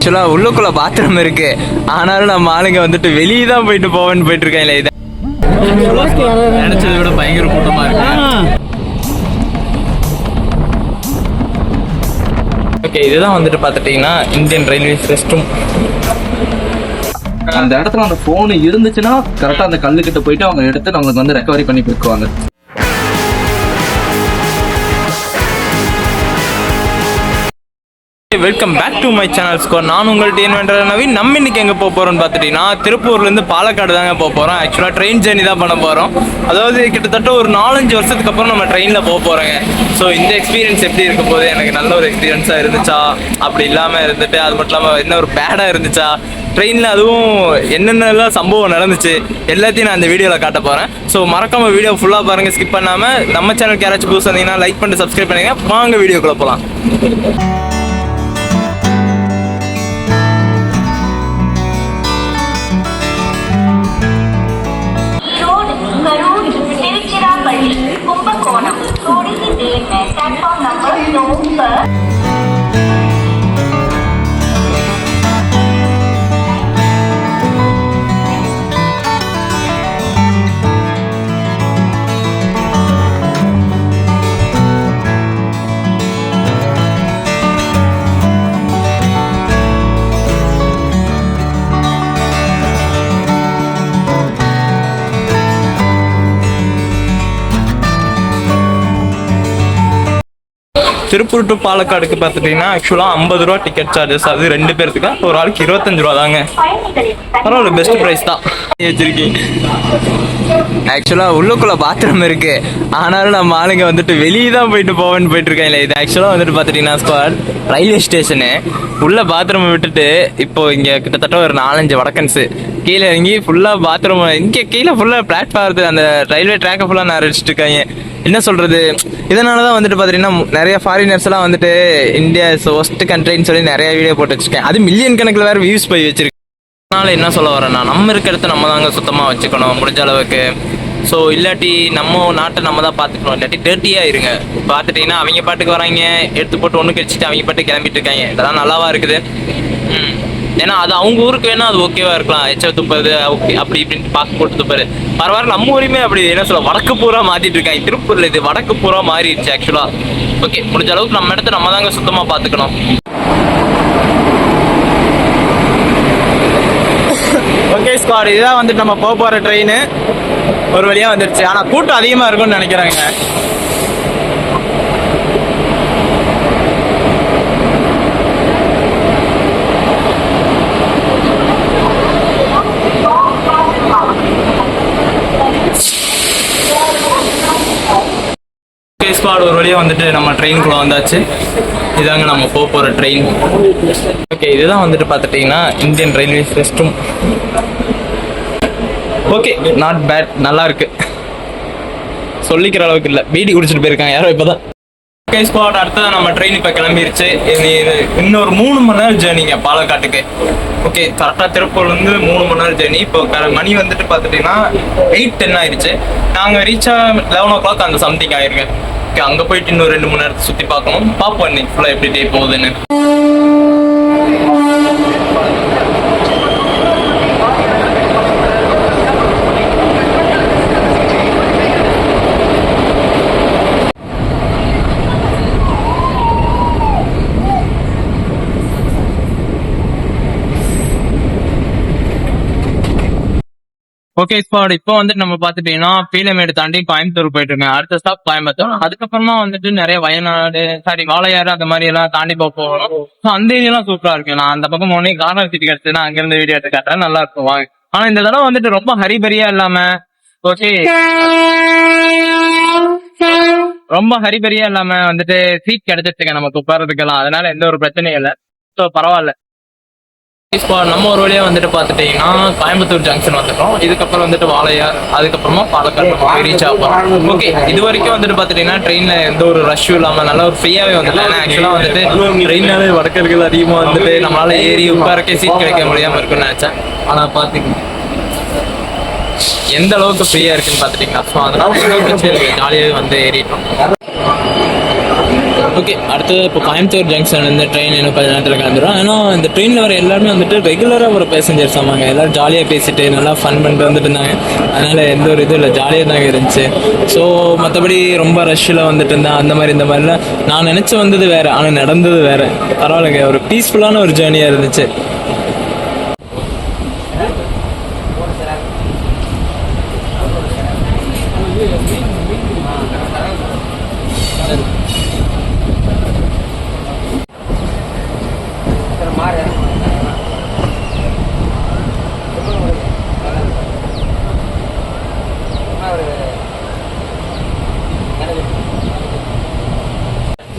ஆக்சுவலா உள்ளுக்குள்ள பாத்ரூம் இருக்கு, ஆனாலும் நம்ம ஆளுங்க வந்துட்டு வெளியே தான் போயிட்டு போவேன்னு போயிட்டு இருக்காங்க. இதை நினைச்சதை விட பயங்கர கூட்டமா இருக்கு. ஓகே, இதுதான் வந்துட்டு பார்த்துட்டீங்கன்னா இந்தியன் ரயில்வேஸ் ரெஸ்ட் ரூம். அந்த இடத்துல அந்த போன் இருந்துச்சுன்னா கரெக்டா அந்த கல்லு கிட்ட போயிட்டு அவங்க எடுத்து நம்மளுக்கு வந்து ரெக்கவரி பண்ணி போய்க்குவாங்க. Welcome back to my channel score. நான் உங்கள்கிட்ட என்ன நவீன். நம்ம இன்னைக்கு எங்கே போக போகிறோம்னு பார்த்துட்டிங்கன்னா திருப்பூர்லேருந்து பாலக்காடு தாங்க போக போகிறோம். ஆக்சுவலாக ட்ரெயின் ஜேர்னி தான் பண்ண போகிறோம். அதாவது கிட்டத்தட்ட ஒரு 4-5 வருஷத்துக்கு அப்புறம் நம்ம ட்ரெயினில் போக போகிறோங்க. ஸோ இந்த எக்ஸ்பீரியன்ஸ் எப்படி இருக்க போது, எனக்கு நல்ல ஒரு எக்ஸ்பீரியன்ஸாக இருந்துச்சா, அப்படி இல்லாமல் இருந்துட்டு அது மட்டும் இல்லாமல் என்ன ஒரு பேடாக இருந்துச்சா, ட்ரெயினில் அதுவும் என்னென்னலாம் சம்பவம் நடந்துச்சு எல்லாத்தையும் நான் இந்த வீடியோவில் காட்ட போகிறேன். ஸோ மறக்காமல் வீடியோ ஃபுல்லாக பாருங்கள், ஸ்கிப் பண்ணாமல். நம்ம சேனலுக்கு யாராச்சும் புதுசு வந்தீங்கன்னா லைக் பண்ணிட்டு சப்ஸ்கிரைப் பண்ணுங்க. வாங்க வீடியோக்குள்ளே போகலாம். कुंभकोणम थोड़ी ही देर में प्लेटफॉर्म नंबर 2 पर திருப்பூர் டு பாலக்காடுக்கு பார்த்துட்டீங்கன்னா ஆக்சுவலாக 50 ரூபா டிக்கெட் சார்ஜஸ். அது 2 பேருக்கு, ஒரு ஆளுக்கு 25 ரூபா தாங்க. பரவாயில்ல, பெஸ்ட் ப்ரைஸ் தான் வச்சிருக்கீங்க. ஆக்சுவலாக உள்ளுக்குள்ள பாத்ரூம் இருக்கு, ஆனாலும் நம்ம ஆளுங்க வந்துட்டு வெளியே தான் போயிட்டு போவேன்னு போயிட்டு இருக்காங்க. இது ஆக்சுவலாக வந்துட்டு பார்த்துட்டீங்கன்னா ஸ்குவாட் ரயில்வே ஸ்டேஷனு உள்ள பாத்ரூம் விட்டுட்டு இப்போ இங்கே கிட்டத்தட்ட ஒரு 4-5 வடக்கன்ஸு கீழே இறங்கி ஃபுல்லாக பாத்ரூம் இங்கே கீழே ஃபுல்லாக பிளாட்ஃபார்ம் அந்த ரயில்வே ட்ராக்கை ஃபுல்லாக நான் அடிச்சுட்டு இருக்காங்க. என்ன சொல்கிறது, இதனால தான் வந்துட்டு பார்த்தீங்கன்னா நிறைய ஃபாரினர்ஸ் எல்லாம் வந்துட்டு இந்தியா இஸ் ஒஸ்ட் கண்ட்ரின்னு சொல்லி நிறைய வீடியோ போட்டு வச்சுருக்கேன். அது மில்லியன் கணக்கில் வேறு வியூஸ் போய் வச்சிருக்கேன். அதனால் என்ன சொல்ல வரேன்னா, நம்ம இருக்கிற இடத்த நம்ம தாங்க சுத்தமாக வச்சுக்கணும் முடிஞ்ச அளவுக்கு. ஸோ இல்லாட்டி நம்ம நாட்டை நம்ம தான் பார்த்துக்கணும். இல்லாட்டி டர்ட்டியாக இருங்க. பார்த்துட்டிங்கன்னா அவங்க பாட்டுக்கு வராங்க, எடுத்து போட்டு ஒன்று கழிச்சிட்டு அவங்க பாட்டுக்கு கிளம்பிட்டு இருக்காங்க. இதெல்லாம் நல்லாவா இருக்குது. ஏன்னா அது அவங்க ஊருக்கு வேணா அது ஓகேவா இருக்கலாம், எச்ச துப்புறது ஓகே அப்படி இப்படின்ட்டு பார்க்க போட்டு துப்பாரு. பரவாயில்ல, நம்ம ஊரையுமே அப்படி என்ன சொல்ல வடக்கு பூரா மாற்றிட்டு இருக்காங்க. திருப்பூரில் இது வடக்கு பூரா மாறிடுச்சு ஆக்சுவலாக. ஓகே, முடிஞ்ச அளவுக்கு நம்ம இடத்த நம்ம தாங்க சுத்தமாக பார்த்துக்கணும். ஓகே ஸ்குவாட், இதுதான் வந்துட்டு நம்ம போக போகிற ட்ரெயின். ஒரு வழியாக வந்துடுச்சு, ஆனால் கூட்டம் அதிகமாக இருக்கும்னு நினைக்கிறாங்க. ஸ்குவாட் ஒரு வழியாக வந்துட்டு நம்ம ட்ரெயினுக்குள்ளே வந்தாச்சு. இதாங்க நம்ம போக போகிற ட்ரெயின். ஓகே, இதுதான் வந்துட்டு பார்த்துட்டிங்கன்னா Indian Railways rest room. Okay, not bad, நல்லா இருக்கு, சொல்லிக்கிற அளவுக்கு இல்லை. பீடி குடிச்சிட்டு போயிருக்காங்க யாரோ இப்போ தான். ஓகே ஸ்குவாட், அடுத்ததான் நம்ம ட்ரெயின் இப்போ கிளம்பிருச்சு. இன்னொரு 3 மணி நேரம் ஜேர்னிங்க பாலக்காட்டுக்கு. ஓகே, கரெக்டாக திருப்பூர்லேருந்து 3 மணி நேரம் ஜேர்னி. இப்போ மணி வந்துட்டு பார்த்துட்டிங்கன்னா 8:10 ஆயிடுச்சு. நாங்கள் ரீச்சாக 11 o'clock அந்த சம்திங் ஆயிருக்கு. ஓகே, அங்கே போயிட்டு இன்னும் 2 மணி நேரத்தை சுற்றி பார்க்கணும். பார்ப்போம் இன்னைக்கு ஃபுல்லாக எப்படி டே போகுதுன்னு. ஓகே ஸ்குவாட், இப்போ வந்துட்டு நம்ம பார்த்துட்டீங்கன்னா பீலமேடு தாண்டி கோயம்புத்தூர் போயிட்டு இருக்கேன். அடுத்த ஸ்டாப் கோயம்புத்தூர். அதுக்கப்புறமா வந்துட்டு நிறைய வயநாடு வாழையாறு அந்த மாதிரி எல்லாம் தாண்டி போகணும். ஸோ அந்த ஏரியாலாம் சூப்பரா இருக்கு. நான் அந்த பக்கம் போனே கார்னர் சீட் கிடைச்சதுன்னா அங்கிருந்து வீடியோ எடுத்து காட்டுறேன், நல்லா இருக்கும் வாங்க. ஆனா இந்த தடவை வந்துட்டு ரொம்ப ஹரிபரியா இல்லாம, ஓகே ரொம்ப ஹரிபரியா இல்லாம வந்துட்டு சீட் கிடைச்சிருச்சுங்க நமக்கு உட்காரதுக்கெல்லாம். அதனால எந்த ஒரு பிரச்சனையும் இல்லை. ஸோ பரவாயில்ல. நம்ம ஒரு வழியாக வந்துட்டு பார்த்துட்டீங்கன்னா கோயம்புத்தூர் ஜங்ஷன் வந்துட்டோம். இதுக்கப்புறம் வந்துட்டு வாழையார், அதுக்கப்புறமா பாலக்காடு ரீச் ஆகும். ஓகே, இது வரைக்கும் வந்துட்டு பார்த்துட்டீங்கன்னா ட்ரெயினில் எந்த ஒரு ரஷ்ஷும் இல்லாமல் நல்லா ஒரு ஃப்ரீயாகவே வந்துட்டு. ஏன்னா ஆக்சுவலாக வந்துட்டு ட்ரெயினாலே வடக்கர்கள் அதிகமாக வந்துட்டு நம்மளால ஏறி உட்காரக்கே சீட் கிடைக்க முடியாமல் இருக்குன்னு நினச்சேன். ஆனால் பார்த்தீங்கன்னா எந்த அளவுக்கு ஃப்ரீயாக இருக்குன்னு பார்த்துட்டிங்கன்னா, ஸோ அதனால ஜாலியாகவே வந்து ஏறிட்டோம். ஓகே, அடுத்தது இப்போ கோயம்புத்தூர் ஜங்ஷன்லேருந்து ட்ரெயின் இன்னும் கொஞ்ச நேரத்தில் கிளம்பிடும். ஏன்னா இந்த ட்ரெயினில் வர எல்லாருமே வந்துட்டு ரெகுலராக ஒரு பேசஞ்சர்ஸ் ஆமாங்க. எல்லோரும் ஜாலியாக பேசிட்டு நல்லா ஃபன் பண்ணிட்டு வந்துட்டு இருந்தாங்க. அதனால் எந்த ஒரு இதுவும் இல்லை, ஜாலியாக தாங்க இருந்துச்சு. ஸோ மற்றபடி ரொம்ப ரஷ்ஷில் வந்துட்டு இருந்தேன் அந்த மாதிரி இந்த மாதிரிலாம் நான் நினச்சி வந்தது வேறு, ஆனால் நடந்தது வேறு. பரவாயில்லைங்க, ஒரு பீஸ்ஃபுல்லான ஒரு ஜேர்னியாக இருந்துச்சு.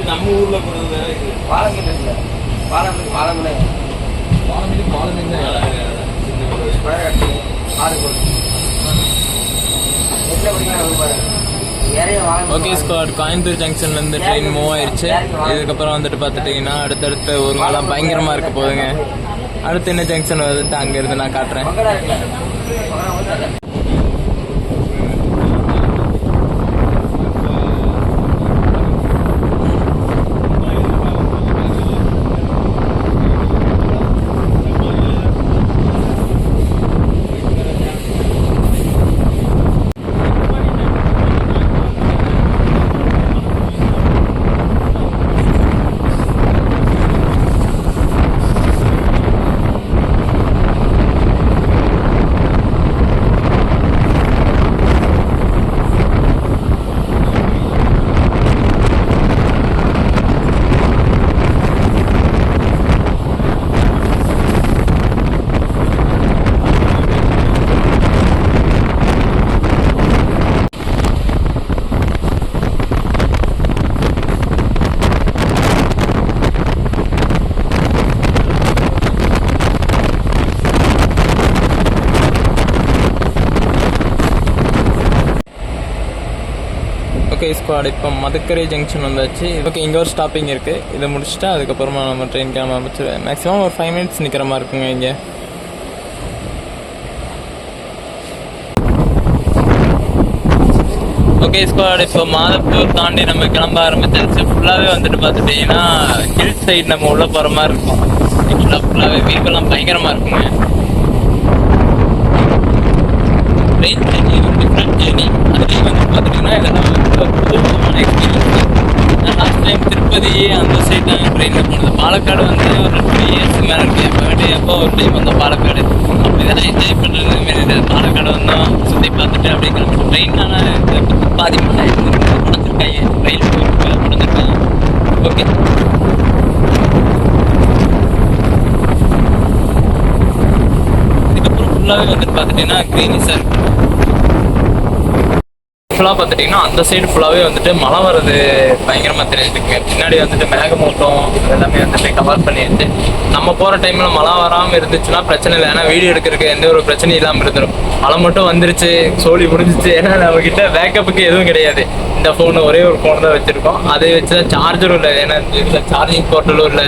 நம்ம ஊர்ல ஓகே ஸ்குவாட், கோயம்புத்தூர் ஜங்ஷன்லேருந்து ட்ரெயின் மூவ் ஆயிடுச்சு. இதுக்கப்புறம் வந்துட்டு பார்த்துட்டிங்கன்னா அடுத்தடுத்த ஊருங்கெல்லாம் பயங்கரமாக இருக்க போகுதுங்க. அடுத்து என்ன ஜங்ஷன் வந்துட்டு அங்கேருந்து நான் காட்டுறேன். ஓகே ஸ்குவாட், இப்போ மதுக்கரை ஜங்ஷன் வந்தாச்சு. ஓகே, இங்கே ஒரு ஸ்டாப்பிங் இருக்குது. இதை முடிச்சுட்டா அதுக்கப்புறமா நம்ம ட்ரெயின் கிளம்ப ஆரம்பிச்சிடுவேன். மேக்ஸிமம் ஒரு 5 minutes நிற்கிற மாதிரி இருக்குங்க இங்கே. ஓகே ஸ்குவாட், இப்போ மாதப்பூர் தாண்டி நம்ம கிளம்ப ஆரம்பிச்சாச்சு. ஃபுல்லாகவே வந்துட்டு பார்த்துட்டிங்கன்னா ஹில் சைடு நம்ம உள்ளே போகிற மாதிரி இருக்கும். ஃபுல்லாகவே வீக்கெல்லாம் பயங்கரமாக இருக்குங்க. ட்ரெயின் ஜேர்னி ஒரு டிஃப்ரெண்ட் ஜேர்னி. அதுலேயும் வந்து பார்த்துட்டிங்கன்னா இதெல்லாம் புதுமான எக்ஸ்பீரியன்ஸ். நான் லாஸ்ட் டைம் திருப்பதி அந்த சைடு தான் ட்ரெயினில் போனது. பாலக்காடு வந்து ஒரு 2 years மேலே இருக்குது. எப்போ ஒரு டைம் வந்தோம் பாலக்காடு. அப்படி இதெல்லாம் என்ஜாய் பண்ணுறது மாரி பாலக்காடு வந்தோம், சுற்றி பார்த்துட்டு அப்படியே கிளம்பி ட்ரெயினால் பாதி மணி முடிஞ்சிருக்காங்க. ரயில் போய் முடிஞ்சிருக்காங்க. ஓகே, இதுக்கப்புறம் ஃபுல்லாகவே வந்துட்டு பார்த்துட்டிங்கன்னா க்ரீனிஸாக இருக்குது. ஃபுல்லாக பார்த்துட்டிங்கன்னா அந்த சைடு ஃபுல்லாகவே வந்துட்டு மழை வர்றது பயங்கரமாக தெரிஞ்சுட்டுங்க. பின்னாடி வந்துட்டு மேகமூட்டம் எல்லாமே வந்துட்டு கவர் பண்ணிடுச்சு. நம்ம போகிற டைமில் மழை வராமல் இருந்துச்சுன்னா பிரச்சனை இல்லை, ஏன்னா வீடியோ எடுக்கிறதுக்கு எந்த ஒரு பிரச்சனையும் இல்லாமல் இருந்துடும். மழை மட்டும் வந்துருச்சு, சோழி முடிஞ்சிச்சு. ஏன்னா நம்மக்கிட்ட பேக்கப்புக்கு எதுவும் கிடையாது. இந்த ஃபோனு ஒரே ஒரு ஃபோன் தான் வச்சுருக்கோம். அதை வச்சு தான் சார்ஜரும் இல்லை, ஏன்னா இதில் சார்ஜிங் போர்ட்டலும் இல்லை.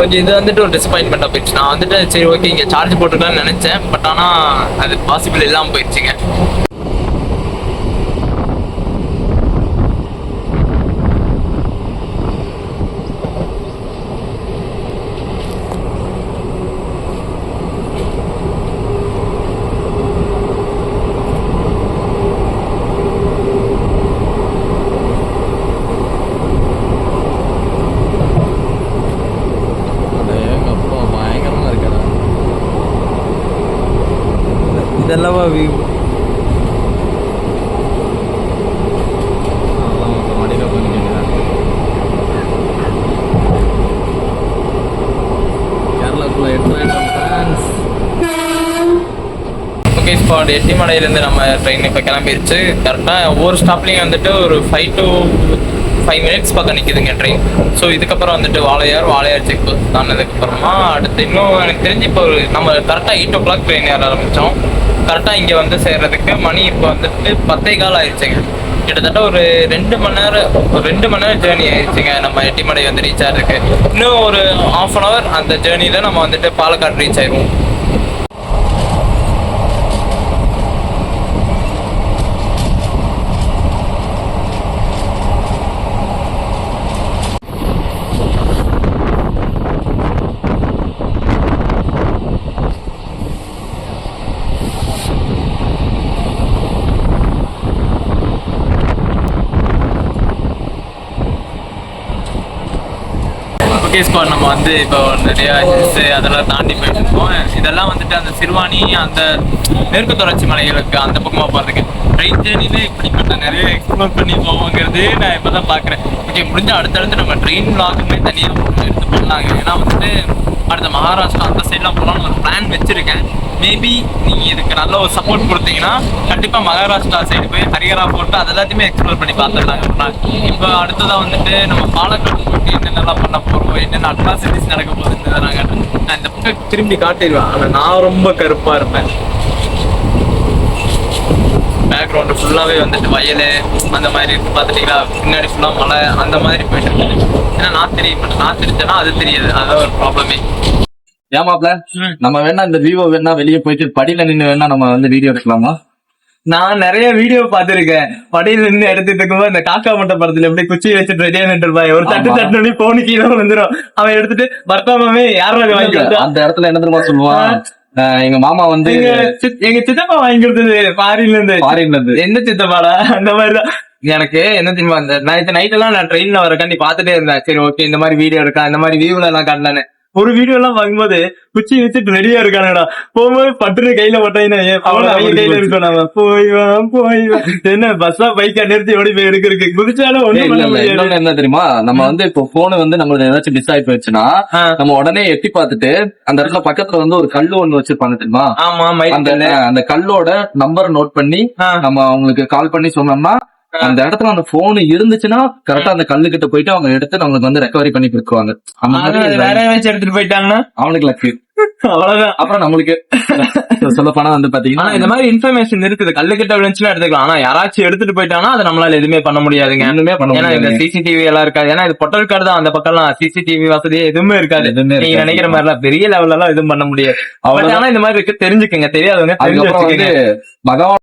கொஞ்சம் இது வந்துட்டு ஒரு டிசப்பாயின்மெண்ட்டாக போயிடுச்சு. நான் வந்துட்டு சரி ஓகே இங்கே சார்ஜ் போட்டுக்கலாம்னு நினச்சேன். பட் ஆனால் அது பாசிபிள் இல்லாமல் போயிடுச்சுங்க. இதெல்லாம் வியூ ஓகே ஸ்பாட், எட்டிமலையிலேருந்து நம்ம ட்ரெயின் இப்போ கிளம்பிடுச்சு. கரெக்டாக ஒவ்வொரு ஸ்டாப்லேயும் வந்துட்டு ஒரு 5 to 5 minutes பக்கம் நிற்குதுங்க ட்ரெயின். ஸோ இதுக்கப்புறம் வந்துட்டு வாளையார் செக் போஸ்ட் தானதுக்கப்புறமா அடுத்து இன்னும் எனக்கு தெரிஞ்சு இப்போ நம்ம கரெக்டாக 8 o'clock ட்ரெயின் ஏற ஆரம்பித்தோம். கரெக்டாக இங்கே வந்து சேர்றதுக்கு மணி இப்போ வந்துட்டு 10:15 ஆயிடுச்சுங்க. கிட்டத்தட்ட ஒரு 2 மணி நேரம் ஜேர்னி ஆயிடுச்சுங்க. நம்ம எட்டிமலை வந்து ரீச் ஆகிறதுக்கு இன்னும் ஒரு 1/2 hour அந்த ஜேர்னியில் நம்ம வந்துட்டு பாலக்காடு ரீச் ஆயிடுவோம். ஓகே ஸ்குவாட், நம்ம வந்து இப்போ நிறைய ஹில்ஸ் அதெல்லாம் தாண்டி போயிட்டு இருக்கோம். இதெல்லாம் வந்துட்டு அந்த சிறுவாணி அந்த மேற்கு தொடர்ச்சி மலைகளுக்கு அந்த பக்கமாக போகிறதுக்கு ட்ரெயின் ஜேர்னிலே இப்படிப்பட்ட நிறைய எக்ஸ்ப்ளோர் பண்ணி போவோங்கிறது நான் இப்போ தான் பார்க்குறேன். ஓகே, முடிஞ்ச அடுத்தடுத்து நம்ம ட்ரெயின் vlogமே தனியாக எடுத்து பண்ணலாங்க. ஏன்னா வந்துட்டு அடுத்த மகாராஷ்டிரா அந்த சைட்லாம் போகலான்னு ஒரு பிளான் வச்சுருக்கேன். மேபி நீங்கள் இதுக்கு நல்ல ஒரு சப்போர்ட் கொடுத்தீங்கன்னா கண்டிப்பாக மகாராஷ்டிரா சைடு போய் ஹரிகரா போட்டு அது எல்லாத்தையுமே எக்ஸ்ப்ளோர் பண்ணி பார்த்துடலாங்க ஒரு நாள். இப்போ அடுத்ததாக வந்துட்டு நம்ம பாலக்காடு போட்டு என்னென்னலாம் பண்ண போகிறோம், என்னென்ன அட்ராசிட்டிஸ் நடக்க போகுதுன்னு நான் இந்த பக்கம் திரும்பி காட்டிடுவேன். ஆனால் நான் ரொம்ப கருப்பாக இருப்பேன். பேக்ரவுண்டு ஃபுல்லாகவே வந்துட்டு வயல் அந்த மாதிரி இருக்கு பார்த்துட்டீங்களா, பின்னாடி ஃபுல்லாக மலை அந்த மாதிரி போயிட்டு இருக்கு. ஏன்னா நான் தெரிய மாட்டேன், நான் தெரிஞ்சேன்னா அது தெரியாது, அதான் ஒரு ப்ராப்ளமே. ஏமாப்ல நம்ம வேணா இந்த விவோ வேணா வெளியே போயிட்டு படியில நின்று வேணா நம்ம வந்து வீடியோ எடுக்கலாமா? நான் நிறைய வீடியோ பார்த்திருக்கேன். படியில நின்று எடுத்துட்டு இருக்கும்போது இந்த காக்கா மட்ட படத்துல எப்படி குச்சியை வச்சுட்டு ரெடியா நின்று இருப்பாங்க, ஒரு தட்டு தட்டு போனு கீழே வந்துடும். அவன் எடுத்துட்டு பர்த்தாமே யாரும் வாங்கி அந்த இடத்துல என்ன தெரியுமா சொல்லுவான், எங்க மாமா வந்து எங்க சித்தப்பா வாங்கி கொடுத்தது ஃபாரின்ல இருந்து. என்ன சித்தப்பாடா அந்த மாதிரிதான். எனக்கு என்ன தெரியுமா, அந்த நைட் எல்லாம் நான் ட்ரெயின்ல வரக்காண்டி பாத்துட்டே இருந்தேன். சரி ஓகே, இந்த மாதிரி வீடியோ இருக்கா, இந்த மாதிரி வியூல எல்லாம் காட்டலான்னு. ஒரு வீடியோ எல்லாம் பார்க்கும்போது குச்சி வச்சுட்டு ரெடியா இருக்கானுடா. போகும்போது பட்டுன்னு கையில போட்டீங்கன்னா கையில இருக்கணும். போய் என்ன பஸ்ஸா பைக்கா நிறுத்தி ஓடி போய் எடுக்கிறதுக்கு குதிச்சாலும் ஒண்ணும் பண்ண முடியாது. என்ன தெரியுமா, நம்ம வந்து இப்போ போன் வந்து நம்மளுக்கு ஏதாச்சும் மிஸ் ஆகி போயிடுச்சுன்னா நம்ம உடனே எட்டி பார்த்துட்டு அந்த இடத்துல பக்கத்துல வந்து ஒரு கல்லு ஒண்ணு வச்சிருப்பாங்க தெரியுமா. ஆமா, அந்த கல்லோட நம்பர் நோட் பண்ணி நம்ம அவங்களுக்கு கால் பண்ணி சொன்னோம்னா அந்த இடத்துல அந்த போன் இருந்துச்சுன்னா கரெக்டா அந்த கல்லு கிட்ட போயிட்டு அவங்க எடுத்து நம்மளுக்கு வந்து ரெக்கவரி பண்ணி கொடுக்குவாங்க. அந்த மாதிரி வேற ஏதாச்சும் எடுத்துட்டு போயிட்டாங்கன்னா அவனுக்கு லக்கு, அவ்வளவுதான். அப்புறம் நம்மளுக்கு சொல்ல போனா வந்து பாத்தீங்கன்னா இந்த மாதிரி இன்ஃபர்மேஷன் இருக்குது. கல்லு கிட்ட விழுந்துச்சுன்னா எடுத்துக்கலாம். ஆனா யாராச்சும் எடுத்துட்டு போயிட்டாங்கன்னா அதை நம்மளால எதுவுமே பண்ண முடியாதுங்க. ஒண்ணுமே பண்ண ஏன்னா இந்த சிசிடிவி எல்லாம் இருக்காது. ஏன்னா இது பொட்டல் கார்டு தான், அந்த பக்கம் எல்லாம் சிசிடிவி வசதியே எதுவுமே இருக்காது. நீங்க நினைக்கிற மாதிரி எல்லாம் பெரிய லெவல்ல எல்லாம் எதுவும் பண்ண முடியாது. ஆனா இந்த மாதிரி இருக்கு, தெரிஞ்சுக்கங்க. தெரியாதவங்க அதுக்கப்புறம்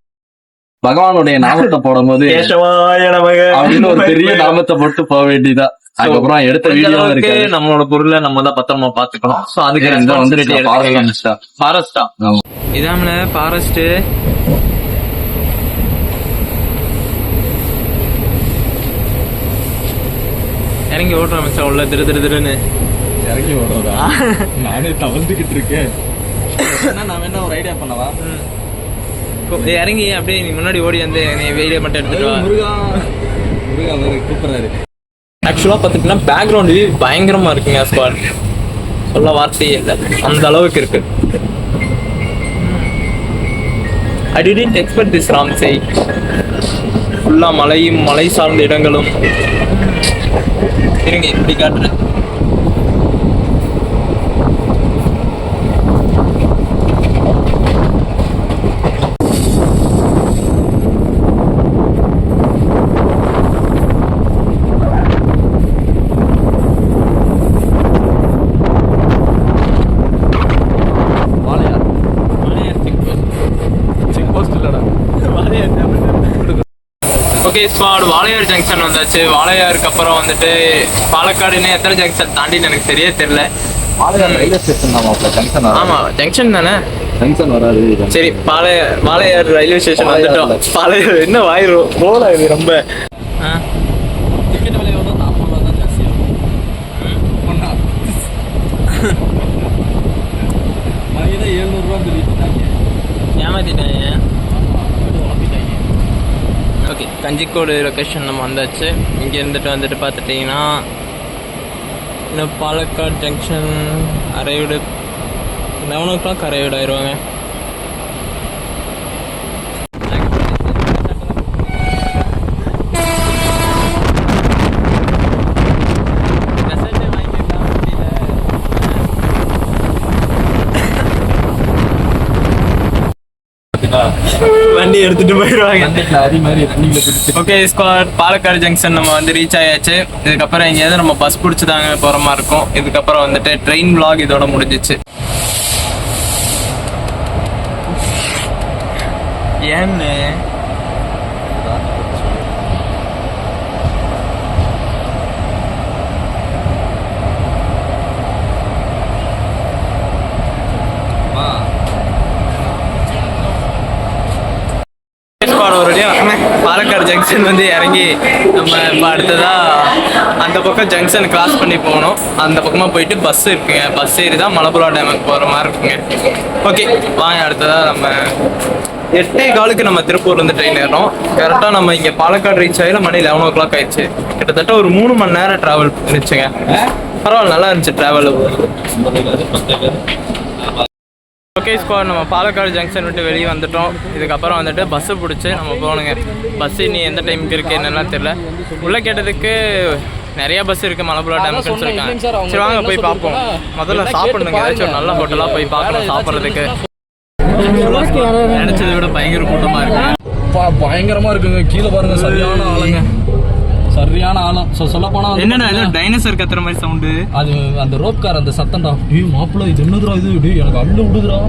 பகவானுடைய நாமத்தை போடும் போது அப்படின்னு ஒரு பெரிய நாமத்தை போட்டு போக வேண்டியதான். அதுக்கப்புறம் எடுத்த வீடியோ இருக்கு, நம்மளோட பொருளை நம்ம தான் பத்திரமா பாத்துக்கணும். சோ அதுக்கு ஃபாரஸ்டா இதாமல ஃபாரஸ்ட் இறங்கி ஓடுற மச்சான் உள்ள திருன்னு இறங்கி ஓடுறதா? நானே தவந்துகிட்டு இருக்கேன். நான் வேணா ஒரு ஐடியா பண்ணவா? இறங்கி அப்படியே நீ முன்னாடி ஓடி வந்து நீ வெயிலே மட்டும் எடுத்துட்டு முருகா கூப்பிடுறாரு. ஆக்சுவலா பாத்துட்டீங்கன்னா பேக்ரவுண்ட் வியூ பயங்கரமா இருக்குங்க ஸ்குவாட். சொல்ல வார்த்தையே இல்லை, அந்த அளவுக்கு இருக்கு. I didn't expect this ராம்சை. ஃபுல்லா மலையும் மலை சார்ந்த இடங்களும். இருங்க இப்படி காட்டுறேன். ஓகே ஸ்குவாட், வாளையார் ஜங்ஷன் வந்தாச்சு. வாளையாருக்கு அப்புறம் வந்துட்டு பாலக்காடுன்னு எத்தனை ஜங்ஷன் தாண்டின்னு எனக்கு தெரியல. ஆமா ஜங்ஷன் தானே, ஜங்ஷன் வராது. சரி வாளையார் ரயில்வே ஸ்டேஷன் வந்துட்டோம். பாளையார் என்ன வாயிரும் போல இது ரொம்ப. டிக்கெட் விலை எவ்வளோ? 40 ரூபா தான் ஜாஸ்தியாகும். அவங்க தான் 700 ரூபா சொல்லிட்டாங்க, ஏமாத்திட்டாங்க. ஓகே, கஞ்சிக்கோடு லொக்கேஷன் நம்ம வந்தாச்சு. இங்கே வந்துட்டு பார்த்துட்டிங்கன்னா இன்னும் பாலக்காடு ஜங்ஷன் அரையோடு 11 o'clock அரையோடு ஆயிடுவாங்க. வண்டி எடுத்துட்டு போயிடுவாங்க. ஓகே ஸ்குவாட், பாலக்காடு ஜங்ஷன் நம்ம வந்து ரீச் ஆயாச்சு. இதுக்கப்புறம் எங்கேயாவது நம்ம பஸ் பிடிச்சி தாங்க போற மாதிரி இருக்கும். இதுக்கப்புறம் வந்துட்டு ட்ரெயின் vlog இதோட முடிஞ்சிச்சு. ஏன்னு பாலக்காடு ஜங்ஷன் வந்து இறங்கி நம்ம இப்போ அடுத்ததா அந்த பக்கம் ஜங்ஷன் கிராஸ் பண்ணி போகணும். அந்த பக்கமாக போயிட்டு பஸ் இருக்குங்க, பஸ் ஏறி தான் மலப்புரா டேமுக்கு போகிற மாதிரி இருக்குங்க. ஓகே வாங்க, அடுத்ததா நம்ம 8:15 நம்ம திருப்பூர்லேருந்து ட்ரெயின் ஏறோம். கரெக்டாக நம்ம இங்கே பாலக்காடு ரீச் ஆகல மணி 11 o'clock ஆயிடுச்சு. கிட்டத்தட்ட ஒரு 3 மணி நேரம் ட்ராவல் இருந்துச்சுங்க. பரவாயில்ல, நல்லா இருந்துச்சு ட்ராவல். ஓகே ஸ்குவாட், நம்ம பாலக்காடு ஜங்ஷன் விட்டு வெளியே வந்துட்டோம். இதுக்கப்புறம் வந்துட்டு பஸ்ஸு பிடிச்சி நம்ம போகணுங்க. பஸ்ஸு இனி எந்த டைமுக்கு இருக்குது என்னெல்லாம் தெரியல. உள்ளே கேட்டதுக்கு நிறைய பஸ் இருக்குது மலப்புரா டேமுக்குன்னு சொல்லியிருக்காங்க. சரி வாங்க போய் பார்ப்போம். முதல்ல சாப்பிடணுங்க, ஏதாச்சும் ஒரு நல்ல ஹோட்டலாக போய் பார்க்கணும் சாப்பிட்றதுக்கு. நினச்சதை விட பயங்கர கூட்டமாக இருக்குங்க. பயங்கரமா இருக்குங்க. கீழே பாருங்க, சரியான ஆளுங்க, சரியான ஆழம். சொல்ல போனா என்னடா ஏதோ டைனோசர் கத்துற மாதிரி சவுண்டு. அது அந்த ரோப் கார் அந்த சத்தம்டா. மாப்பிள்ள இது என்னதுடா இது? எனக்கு அள்ளு விடுதுடா.